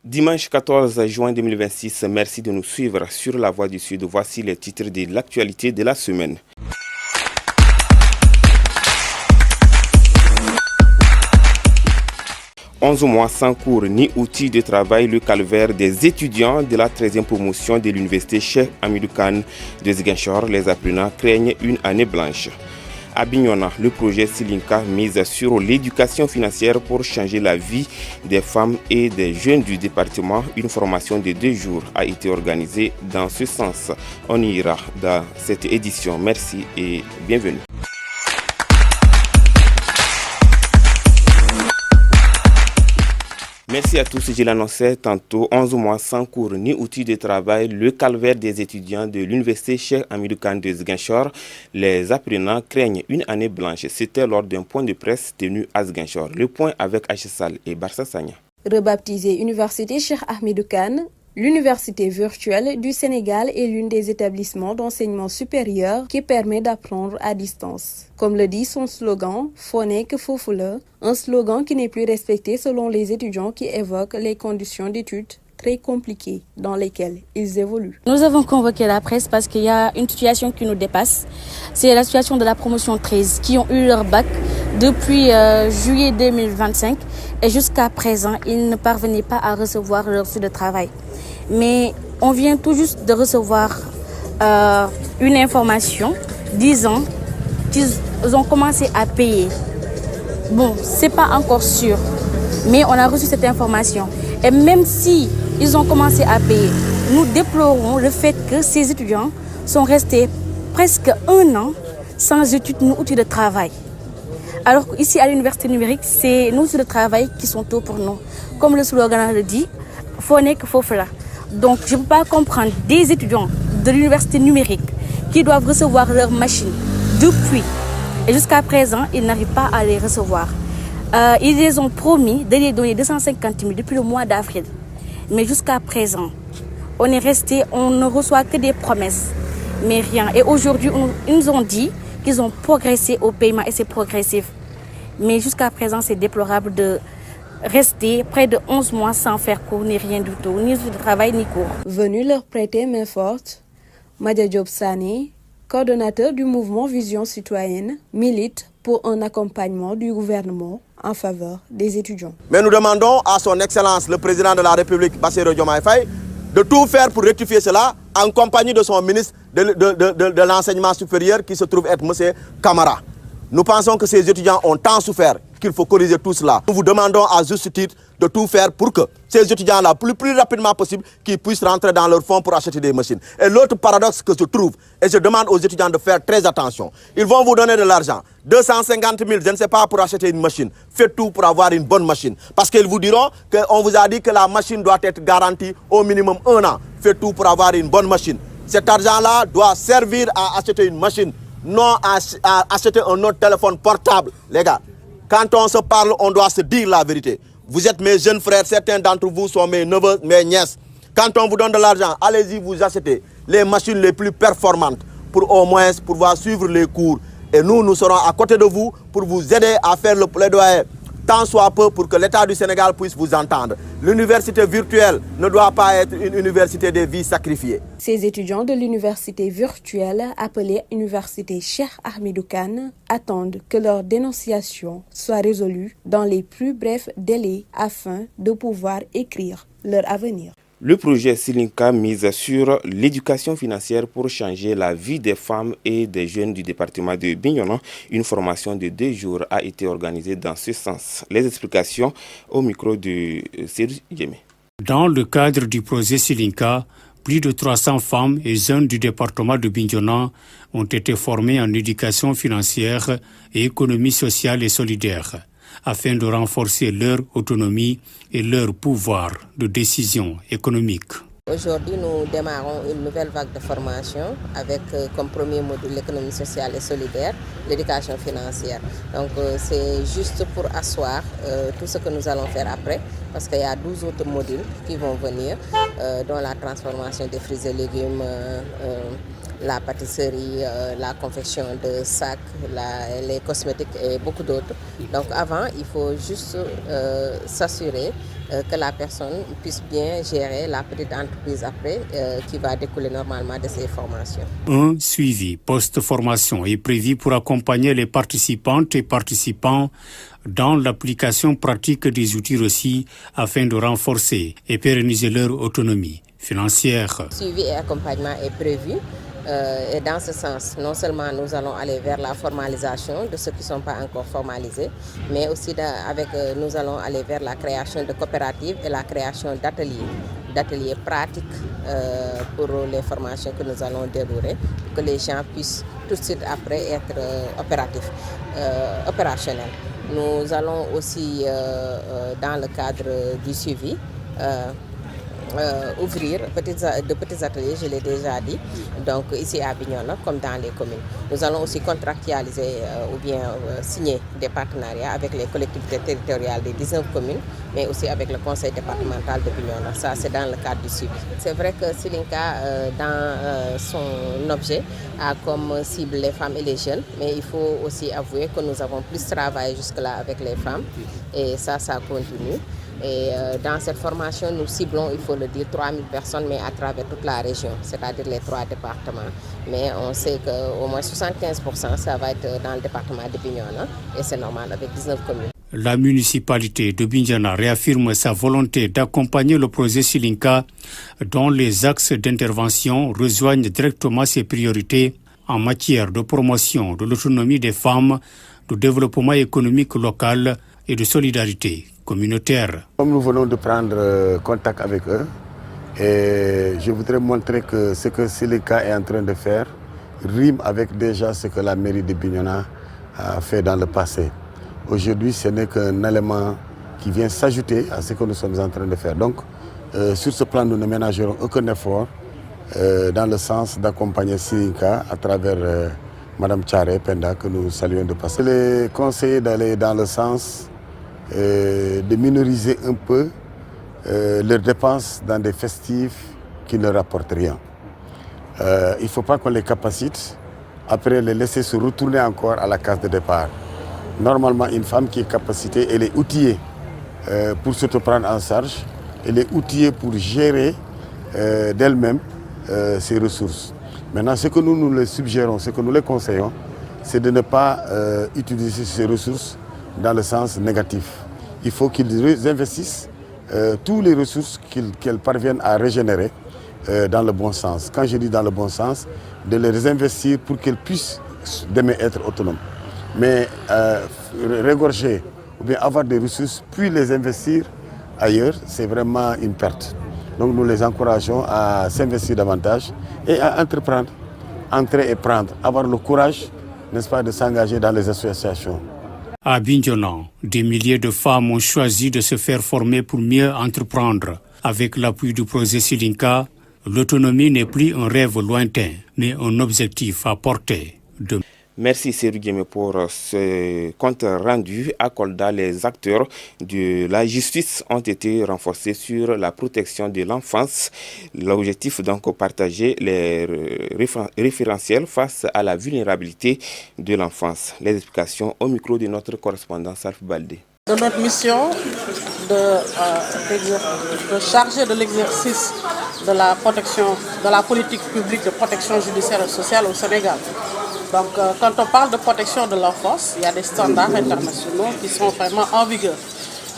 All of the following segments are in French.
Dimanche 14 juin 2026, merci de nous suivre sur La Voix du Sud. Voici les titres de l'actualité de la semaine. « 11 mois sans cours ni outils de travail, le calvaire des étudiants de la 13e promotion de l'université Cheikh Hamidou Kane de Ziguinchor. Les apprenants craignent une année blanche. À Bignona, le projet Silinka mise sur l'éducation financière pour changer la vie des femmes et des jeunes du département. Une formation de 2 jours a été organisée dans ce sens. On y ira dans cette édition. Merci et bienvenue. Merci à tous, je l'annonçais tantôt, 11 mois sans cours ni outils de travail, le calvaire des étudiants de l'université Cheikh Hamidou Kane de Ziguinchor. Les apprenants craignent une année blanche. C'était lors d'un point de presse tenu à Ziguinchor. Le point avec Achessal et Barça Sagna. Rebaptisée Université Cheikh Hamidou Kane, l'université virtuelle du Sénégal est l'une des établissements d'enseignement supérieur qui permet d'apprendre à distance. Comme le dit son slogan, Fonek Fofula, un slogan qui n'est plus respecté selon les étudiants qui évoquent les conditions d'études très compliquées dans lesquelles ils évoluent. Nous avons convoqué la presse parce qu'il y a une situation qui nous dépasse. C'est la situation de la promotion 13 qui ont eu leur bac depuis juillet 2025 et jusqu'à présent, ils ne parvenaient pas à recevoir leur reçu de travail. Mais on vient tout juste de recevoir une information disant qu'ils ont commencé à payer. Bon, c'est pas encore sûr, mais on a reçu cette information. Et même si ils ont commencé à payer, nous déplorons le fait que ces étudiants sont restés presque 1 an sans études ni outils de travail. Alors ici à l'université numérique, c'est nos outils de travail qui sont tôt pour nous. Comme le slogan le dit, Fonek Fofla. Donc je ne peux pas comprendre des étudiants de l'université numérique qui doivent recevoir leurs machines depuis. Et jusqu'à présent, ils n'arrivent pas à les recevoir. Ils les ont promis de les donner 250 000 depuis le mois d'avril. Mais jusqu'à présent, on est resté, on ne reçoit que des promesses, mais rien. Et aujourd'hui, ils nous ont dit qu'ils ont progressé au paiement et c'est progressif. Mais jusqu'à présent, c'est déplorable de rester près de 11 mois sans faire cours, ni rien du tout, ni de travail, ni cours. Venu leur prêter main forte, Madia Diop Sané, coordonnateur du mouvement Vision Citoyenne, milite pour un accompagnement du gouvernement en faveur des étudiants. Mais nous demandons à son Excellence, le président de la République, Bassirou Diomaye Faye, de tout faire pour rectifier cela en compagnie de son ministre de l'enseignement supérieur qui se trouve être M. Camara. Nous pensons que ces étudiants ont tant souffert qu'il faut corriger tout cela. Nous vous demandons à juste titre de tout faire pour que ces étudiants-là, le plus rapidement possible, qu'ils puissent rentrer dans leurs fonds pour acheter des machines. Et l'autre paradoxe que je trouve, et je demande aux étudiants de faire très attention, ils vont vous donner de l'argent, 250 000, je ne sais pas, pour acheter une machine. Faites tout pour avoir une bonne machine. Parce qu'ils vous diront qu'on vous a dit que la machine doit être garantie au minimum 1 an. Faites tout pour avoir une bonne machine. Cet argent-là doit servir à acheter une machine, non à acheter un autre téléphone portable. Les gars, quand on se parle, on doit se dire la vérité. Vous êtes mes jeunes frères, certains d'entre vous sont mes neveux, mes nièces. Quand on vous donne de l'argent, allez-y, vous achetez les machines les plus performantes pour au moins pouvoir suivre les cours. Et nous serons à côté de vous pour vous aider à faire le plaidoyer, tant soit peu pour que l'État du Sénégal puisse vous entendre. L'université virtuelle ne doit pas être une université des vies sacrifiées. Ces étudiants de l'université virtuelle, appelée Université Cheikh Hamidou Kane, attendent que leur dénonciation soit résolue dans les plus brefs délais afin de pouvoir écrire leur avenir. Le projet Silinka mise sur l'éducation financière pour changer la vie des femmes et des jeunes du département de Bignona. Une formation de 2 jours a été organisée dans ce sens. Les explications au micro de Serge Djemé. Dans le cadre du projet Silinka, plus de 300 femmes et jeunes du département de Bignona ont été formées en éducation financière et économie sociale et solidaire, afin de renforcer leur autonomie et leur pouvoir de décision économique. Aujourd'hui, nous démarrons une nouvelle vague de formation avec comme premier module l'économie sociale et solidaire, l'éducation financière. Donc c'est juste pour asseoir tout ce que nous allons faire après parce qu'il y a 12 autres modules qui vont venir, dont la transformation des fruits et légumes, la pâtisserie, la confection de sacs, les cosmétiques et beaucoup d'autres. Donc avant, il faut juste s'assurer que la personne puisse bien gérer la petite entreprise après, qui va découler normalement de ces formations. Un suivi post-formation est prévu pour accompagner les participantes et participants dans l'application pratique des outils reçus afin de renforcer et pérenniser leur autonomie financière. Suivi et accompagnement est prévu. Et dans ce sens, non seulement nous allons aller vers la formalisation de ceux qui ne sont pas encore formalisés, mais aussi nous allons aller vers la création de coopératives et la création d'ateliers pratiques pour les formations que nous allons dérouler, pour que les gens puissent tout de suite après être opérationnels. Nous allons aussi, dans le cadre du suivi, ouvrir de petits ateliers, je l'ai déjà dit, donc ici à Bignona comme dans les communes. Nous allons aussi contractualiser ou bien signer des partenariats avec les collectivités territoriales des 19 communes, mais aussi avec le conseil départemental de Bignona. Ça, c'est dans le cadre du suivi. C'est vrai que Silinka, dans son objet, a comme cible les femmes et les jeunes, mais il faut aussi avouer que nous avons plus travaillé jusque-là avec les femmes, et ça continue. Et dans cette formation, nous ciblons, il faut le dire, 3000 personnes, mais à travers toute la région, c'est-à-dire les 3 départements. Mais on sait qu'au moins 75%, ça va être dans le département de Bignona, et c'est normal, avec 19 communes. La municipalité de Bignona réaffirme sa volonté d'accompagner le projet Silinka, dont les axes d'intervention rejoignent directement ses priorités en matière de promotion de l'autonomie des femmes, de développement économique local et de solidarité communautaire. Comme nous venons de prendre contact avec eux, et je voudrais montrer que ce que Silinka est en train de faire rime avec déjà ce que la mairie de Bignona a fait dans le passé. Aujourd'hui, ce n'est qu'un élément qui vient s'ajouter à ce que nous sommes en train de faire. Donc, sur ce plan, nous ne ménagerons aucun effort dans le sens d'accompagner Silinka à travers Mme Tchare Penda, que nous saluons de passer. Les conseillers d'aller dans le sens de minoriser un peu leurs dépenses dans des festifs qui ne rapportent rien. Il ne faut pas qu'on les capacite, après les laisser se retourner encore à la case de départ. Normalement, une femme qui est capacitée, elle est outillée pour se prendre en charge, elle est outillée pour gérer d'elle-même ses ressources. Maintenant, ce que nous les suggérons, ce que nous les conseillons, c'est de ne pas utiliser ces ressources dans le sens négatif. Il faut qu'ils investissent toutes les ressources qu'elles parviennent à régénérer dans le bon sens. Quand je dis dans le bon sens, de les investir pour qu'elles puissent demain être autonomes. Mais régorger ou bien avoir des ressources puis les investir ailleurs, c'est vraiment une perte. Donc nous les encourageons à s'investir davantage et à entreprendre, entrer et prendre, avoir le courage, n'est-ce pas, de s'engager dans les associations. À Bignona, des milliers de femmes ont choisi de se faire former pour mieux entreprendre. Avec l'appui du projet Silinka, l'autonomie n'est plus un rêve lointain, mais un objectif à portée de... Merci Serou Guémé pour ce compte rendu. À Kolda, les acteurs de la justice ont été renforcés sur la protection de l'enfance. L'objectif donc partager les référentiels face à la vulnérabilité de l'enfance. Les explications au micro de notre correspondant Salf Baldé. De notre mission de charger de l'exercice de la protection, de la politique publique de protection judiciaire et sociale au Sénégal. Donc, quand on parle de protection de l'enfance, il y a des standards internationaux qui sont vraiment en vigueur.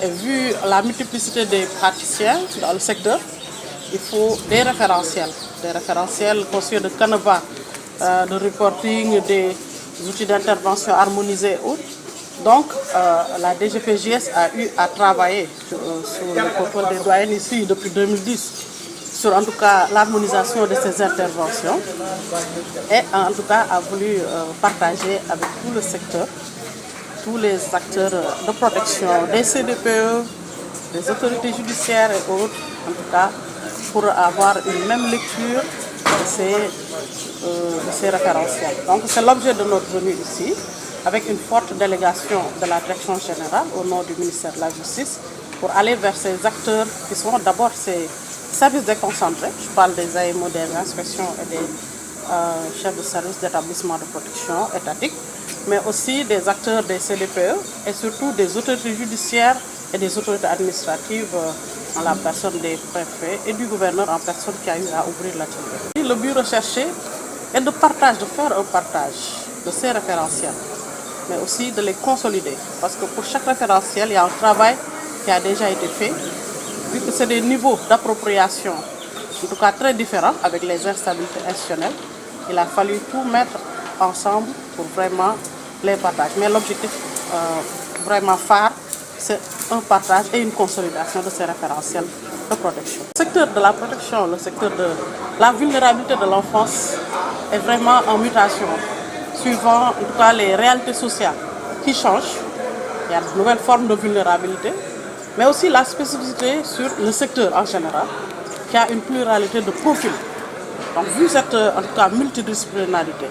Et vu la multiplicité des praticiens dans le secteur, il faut des référentiels conçus de canevas, de reporting, des outils d'intervention harmonisés et autres. Donc, la DGPJS a eu à travailler sous le contrôle des doyens ici depuis 2010. Sur en tout cas l'harmonisation de ces interventions et en tout cas a voulu partager avec tout le secteur, tous les acteurs de protection, des CDPE, des autorités judiciaires et autres, en tout cas pour avoir une même lecture de ces référentiels. Donc c'est l'objet de notre venue ici, avec une forte délégation de la direction générale au nom du ministère de la Justice, pour aller vers ces acteurs qui sont d'abord ces services déconcentrés. Je parle des AMO, des inspections et des chefs de service d'établissement de protection étatique, mais aussi des acteurs des CDPE et surtout des autorités judiciaires et des autorités administratives en la personne des préfets et du gouverneur en personne qui a eu à ouvrir l'atelier. Le but recherché est de faire un partage de ces référentiels, mais aussi de les consolider, parce que pour chaque référentiel, il y a un travail qui a déjà été fait, vu que c'est des niveaux d'appropriation, en tout cas très différents, avec les instabilités institutionnelles. Il a fallu tout mettre ensemble pour vraiment les partager. Mais l'objectif vraiment phare, c'est un partage et une consolidation de ces référentiels de protection. Le secteur de la protection, le secteur de la vulnérabilité de l'enfance est vraiment en mutation, suivant en tout cas les réalités sociales qui changent. Il y a de nouvelles formes de vulnérabilité, mais aussi la spécificité sur le secteur en général, qui a une pluralité de profils. Donc, vu cette en tout cas multidisciplinarité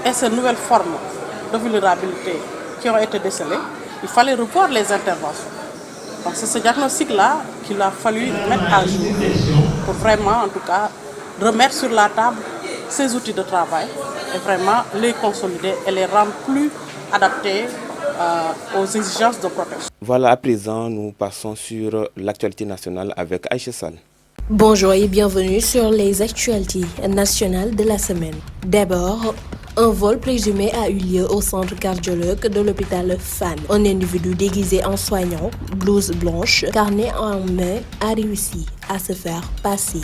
et ces nouvelles formes de vulnérabilité qui ont été décelées, il fallait revoir les interventions. Donc, c'est ce diagnostic-là qu'il a fallu mettre à jour pour vraiment, en tout cas, remettre sur la table ces outils de travail et vraiment les consolider et les rendre plus adaptés aux exigences de protection. Voilà, à présent, nous passons sur l'actualité nationale avec Aïcha Sall. Bonjour et bienvenue sur les actualités nationales de la semaine. D'abord, un vol présumé a eu lieu au centre cardiologue de l'hôpital Fann. Un individu déguisé en soignant, blouse blanche, carnet en main, a réussi à se faire passer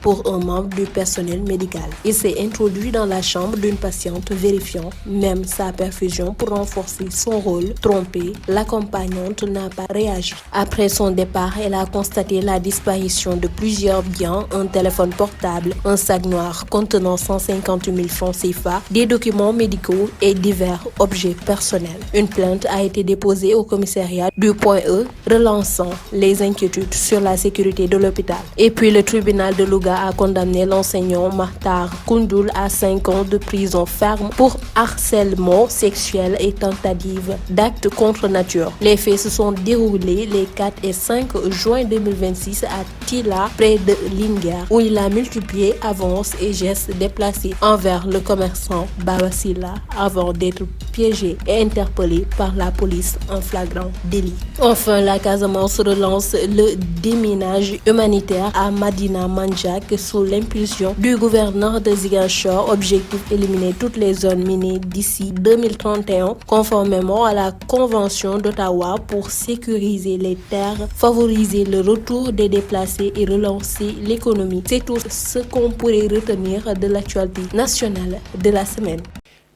pour un membre du personnel médical. Il s'est introduit dans la chambre d'une patiente vérifiant même sa perfusion pour renforcer son rôle. Trompée, l'accompagnante n'a pas réagi. Après son départ, elle a constaté la disparition de plusieurs biens, un téléphone portable, un sac noir contenant 150 000 francs CFA, des documents médicaux et divers objets personnels. Une plainte a été déposée au commissariat du Point E, relançant les inquiétudes sur la sécurité de l'hôpital. Et puis le tribunal de Louga a condamné l'enseignant Mahtar Koundoul à 5 ans de prison ferme pour harcèlement sexuel et tentative d'acte contre nature. Les faits se sont déroulés les 4 et 5 juin 2026 à Tila, près de Linguère, où il a multiplié avances et gestes déplacés envers le commerçant Babasila avant d'être piégé et interpellé par la police en flagrant délit. Enfin, la Casamance relance le déminage humanitaire à Madina Manjak sous l'impulsion du gouverneur de Ziguinchor. Objectif: éliminer toutes les zones minées d'ici 2031, conformément à la Convention d'Ottawa pour sécuriser les terres, favoriser le retour des déplacés et relancer l'économie. C'est tout ce qu'on pourrait retenir de l'actualité nationale de la semaine.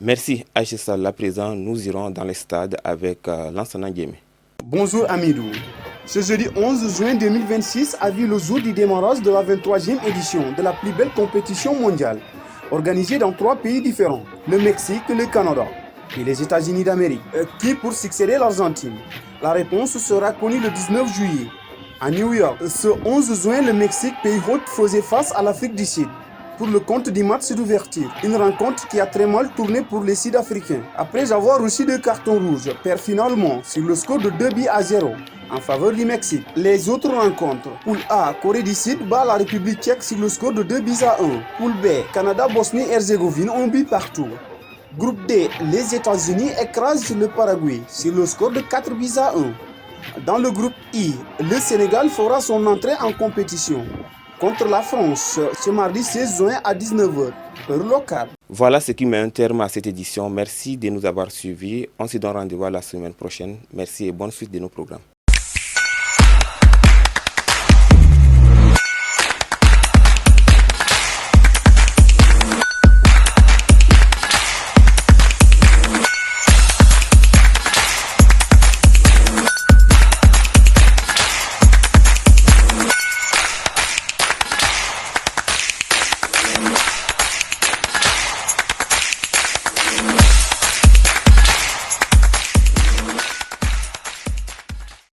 Merci Aïcha Sall. À présent, nous irons dans les stades avec Lansana Guémé. Bonjour Amidou. Ce jeudi 11 juin 2026 a vu le jour du démarrage de la 23e édition de la plus belle compétition mondiale, organisée dans 3 pays différents, le Mexique, le Canada et les États-Unis d'Amérique. Qui pour succéder l'Argentine? La réponse sera connue le 19 juillet. À New York, ce 11 juin, le Mexique, pays hôte, faisait face à l'Afrique du Sud pour le compte du match d'ouverture. Une rencontre qui a très mal tourné pour les Sud-Africains. Après avoir reçu 2 cartons rouges, perd finalement sur le score de 2-0 en faveur du Mexique. Les autres rencontres: Poule A, Corée du Sud bat la République tchèque sur le score de 2-1. Poule B, Canada, Bosnie-Herzégovine, 1 but partout. Groupe D, les États-Unis écrasent le Paraguay sur le score de 4-1. Dans le groupe I, le Sénégal fera son entrée en compétition contre la France ce mardi 16 juin à 19h, heure locale. Voilà ce qui met un terme à cette édition. Merci de nous avoir suivis. On se donne rendez-vous la semaine prochaine. Merci et bonne suite de nos programmes.